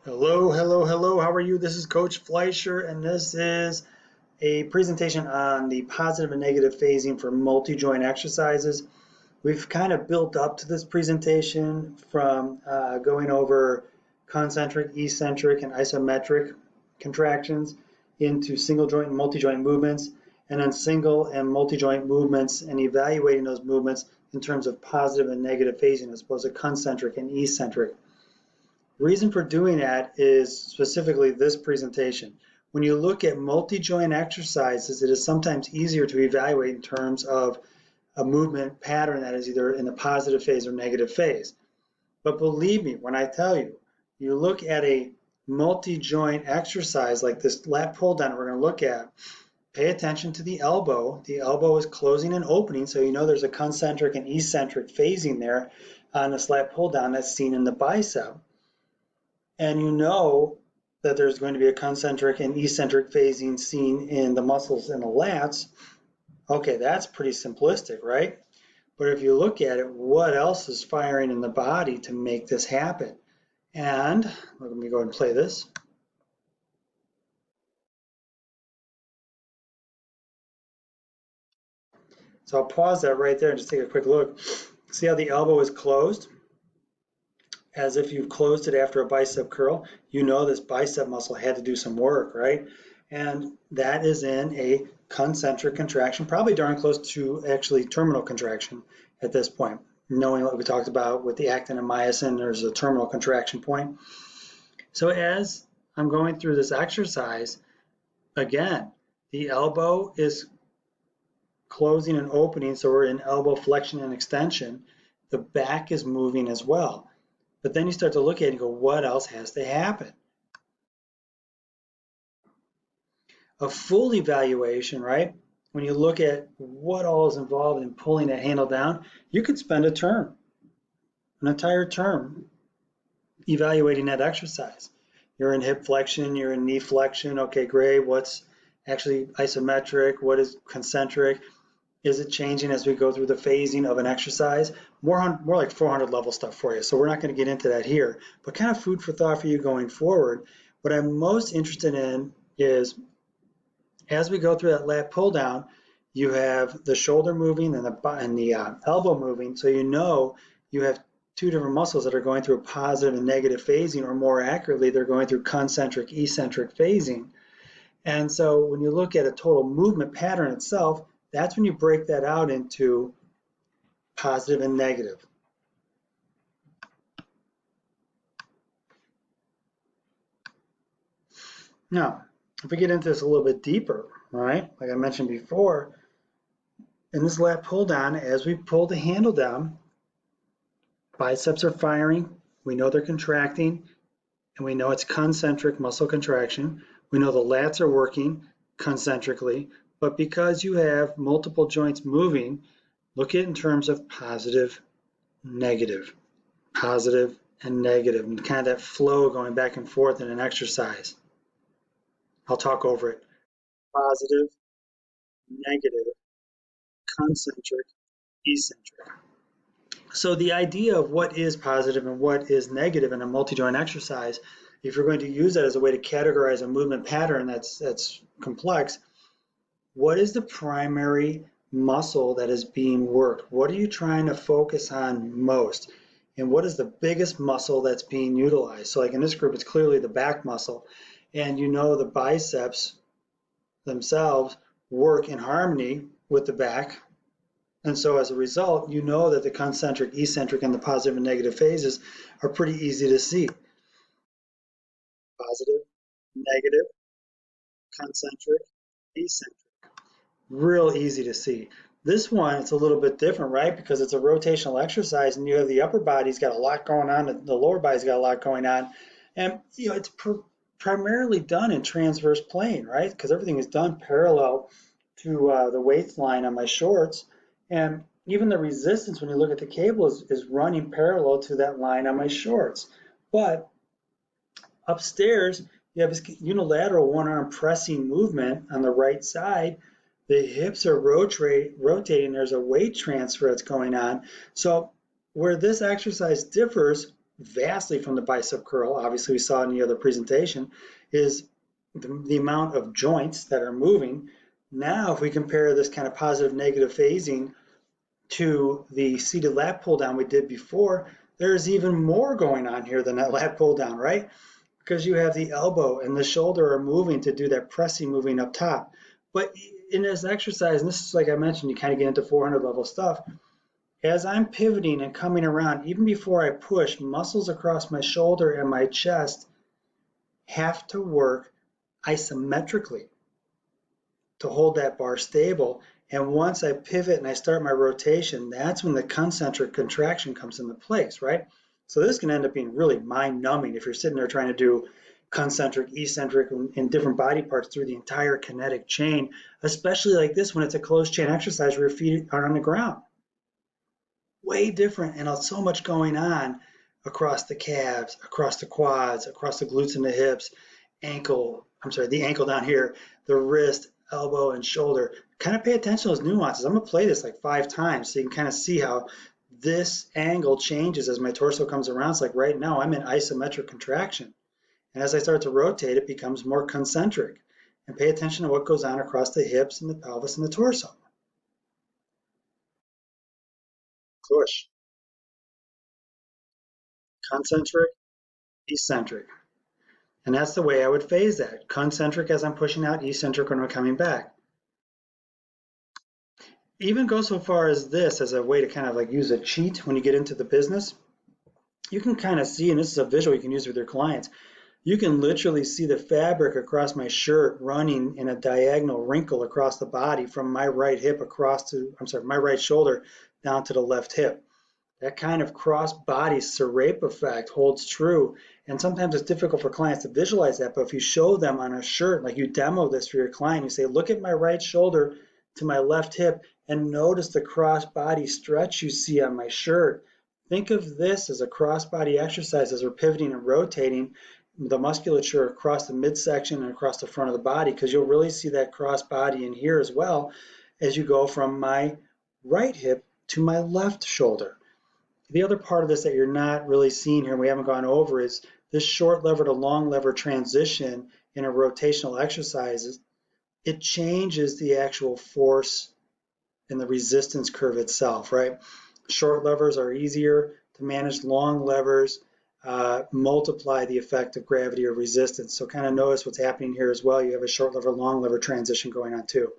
Hello, hello, hello. How are you? This is Coach Fleischer, and this is a presentation on the positive and negative phasing for multi-joint exercises. We've kind of built up to this presentation from going over concentric, eccentric, and isometric contractions into single joint and multi-joint movements, and then single and multi-joint movements and evaluating those movements in terms of positive and negative phasing as opposed to concentric and eccentric. The reason for doing that is specifically this presentation. When you look at multi-joint exercises, it is sometimes easier to evaluate in terms of a movement pattern that is either in the positive phase or negative phase. But believe me when I tell you, you look at a multi-joint exercise like this lat pull down we're going to look at, pay attention to the elbow. The elbow is closing and opening, so you know there's a concentric and eccentric phasing there on this lat pull down that's seen in the bicep. And you know that there's going to be a concentric and eccentric phasing seen in the muscles in the lats. Okay, that's pretty simplistic, right? But if you look at it, what else is firing in the body to make this happen? And let me go ahead and play this. So I'll pause that right there and just take a quick look. See how the elbow is closed? As if you've closed it after a bicep curl. You know this bicep muscle had to do some work, right? And that is in a concentric contraction, probably darn close to actually terminal contraction at this point. Knowing what we talked about with the actin and myosin, there's a terminal contraction point. So as I'm going through this exercise, again, the elbow is closing and opening, so we're in elbow flexion and extension. The back is moving as well. But then you start to look at it and go, what else has to happen? A full evaluation, right? When you look at what all is involved in pulling that handle down, you could spend a term, an entire term, evaluating that exercise. You're in hip flexion, you're in knee flexion. Okay, great. What's actually isometric? What is concentric? Is it changing as we go through the phasing of an exercise? More like 400 level stuff for you. So we're not going to get into that here, but kind of food for thought for you going forward. What I'm most interested in is as we go through that lat pull down, you have the shoulder moving and the elbow moving. So you know you have two different muscles that are going through a positive and negative phasing, or more accurately, they're going through concentric, eccentric phasing. And so when you look at a total movement pattern itself, that's when you break that out into positive and negative. Now, if we get into this a little bit deeper, all right, like I mentioned before, in this lat pull down, as we pull the handle down, biceps are firing, we know they're contracting, and we know it's concentric muscle contraction. We know the lats are working concentrically, but because you have multiple joints moving, look at it in terms of positive, negative, positive, and negative, and kind of that flow going back and forth in an exercise. I'll talk over it. Positive, negative, concentric, eccentric. So the idea of what is positive and what is negative in a multi-joint exercise, if you're going to use that as a way to categorize a movement pattern that's complex, what is the primary muscle that is being worked? What are you trying to focus on most? And what is the biggest muscle that's being utilized? So like in this group, it's clearly the back muscle. And you know the biceps themselves work in harmony with the back. And so as a result, you know that the concentric, eccentric, and the positive and negative phases are pretty easy to see. Positive, negative, concentric, eccentric. Real easy to see. This one, it's a little bit different, right? Because it's a rotational exercise and you have the upper body's got a lot going on, and the lower body's got a lot going on. And, you know, it's primarily done in transverse plane, right? Because everything is done parallel to the waistline on my shorts. And even the resistance, when you look at the cable, is running parallel to that line on my shorts. But upstairs, you have this unilateral one-arm pressing movement on the right side. The hips are rotating. There's a weight transfer that's going on. So where this exercise differs vastly from the bicep curl, obviously we saw in the other presentation, is the amount of joints that are moving. Now, if we compare this kind of positive negative phasing to the seated lat pull down we did before, there's even more going on here than that lat pull down, right? Because you have the elbow and the shoulder are moving to do that pressing moving up top. But in this exercise, and this is like I mentioned, you kind of get into 400 level stuff, as I'm pivoting and coming around, even before I push, muscles across my shoulder and my chest have to work isometrically to hold that bar stable. And once I pivot and I start my rotation, that's when the concentric contraction comes into place, right? So this can end up being really mind-numbing if you're sitting there trying to do concentric, eccentric, and different body parts through the entire kinetic chain, especially like this when it's a closed chain exercise where your feet are on the ground. Way different, and so much going on across the calves, across the quads, across the glutes and the hips, the ankle down here, the wrist, elbow, and shoulder. Kind of pay attention to those nuances. I'm going to play this like 5 times so you can kind of see how this angle changes as my torso comes around. It's like right now I'm in isometric contraction. And as I start to rotate, it becomes more concentric. And pay attention to what goes on across the hips and the pelvis and the torso. Push. Concentric, eccentric. And that's the way I would phase that. Concentric as I'm pushing out, eccentric when I'm coming back. Even go so far as this as a way to kind of like use a cheat when you get into the business. You can kind of see, and this is a visual you can use with your clients, you can literally see the fabric across my shirt running in a diagonal wrinkle across the body from my right hip my right shoulder down to the left hip. That kind of cross-body serrape effect holds true. And sometimes it's difficult for clients to visualize that, but if you show them on a shirt, like you demo this for your client, you say, look at my right shoulder to my left hip and notice the cross-body stretch you see on my shirt. Think of this as a cross-body exercise as we're pivoting and rotating the musculature across the midsection and across the front of the body, because you'll really see that cross-body in here as well as you go from my right hip to my left shoulder. The other part of this that you're not really seeing here, and we haven't gone over, is this short lever to long lever transition in a rotational exercise. It changes the actual force and the resistance curve itself, right? Short levers are easier to manage. Long levers multiply the effect of gravity or resistance. So kind of notice what's happening here as well. You have a short lever, long lever transition going on too.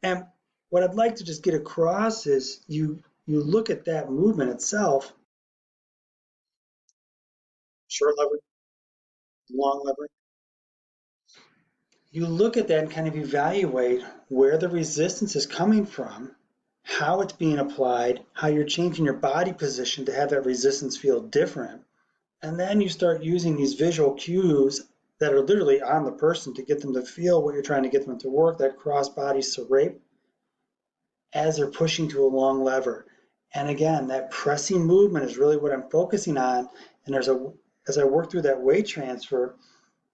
And what I'd like to just get across is you look at that movement itself, short lever, long lever. You look at that and kind of evaluate where the resistance is coming from, how it's being applied, how you're changing your body position to have that resistance feel different. And then you start using these visual cues that are literally on the person to get them to feel what you're trying to get them to work, that cross-body serrape, as they're pushing to a long lever. And again, that pressing movement is really what I'm focusing on. And as I work through that weight transfer,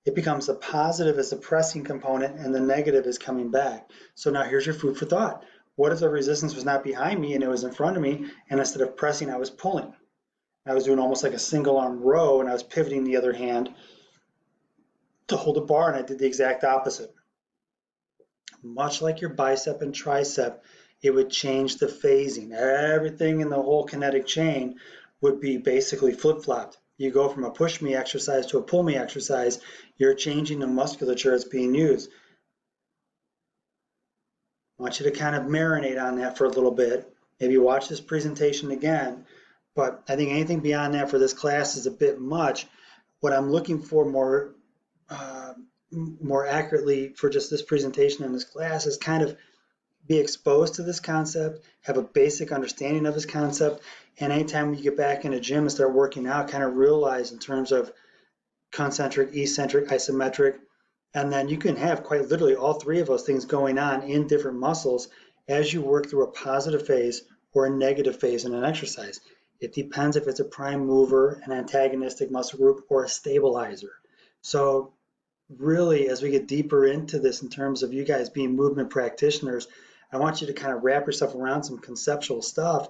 it becomes the positive as the pressing component and the negative is coming back. So now here's your food for thought. What if the resistance was not behind me and it was in front of me, and instead of pressing, I was pulling? I was doing almost like a single arm row, and I was pivoting the other hand to hold a bar, and I did the exact opposite. Much like your bicep and tricep, it would change the phasing. Everything in the whole kinetic chain would be basically flip-flopped. You go from a push me exercise to a pull me exercise, you're changing the musculature that's being used. I want you to kind of marinate on that for a little bit. Maybe watch this presentation again, but I think anything beyond that for this class is a bit much. What I'm looking for more accurately for just this presentation and this class is kind of be exposed to this concept, have a basic understanding of this concept, and anytime you get back in a gym and start working out, kind of realize in terms of concentric, eccentric, isometric, and then you can have quite literally all 3 of those things going on in different muscles as you work through a positive phase or a negative phase in an exercise. It depends if it's a prime mover, an antagonistic muscle group, or a stabilizer. So really, as we get deeper into this in terms of you guys being movement practitioners, I want you to kind of wrap yourself around some conceptual stuff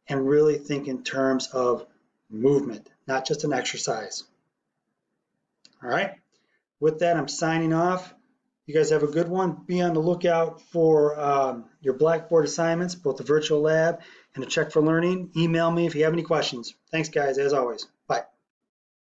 and really think in terms of movement, not just an exercise. All right. With that, I'm signing off. You guys have a good one. Be on the lookout for your Blackboard assignments, both the virtual lab and the check for learning. Email me if you have any questions. Thanks, guys, as always.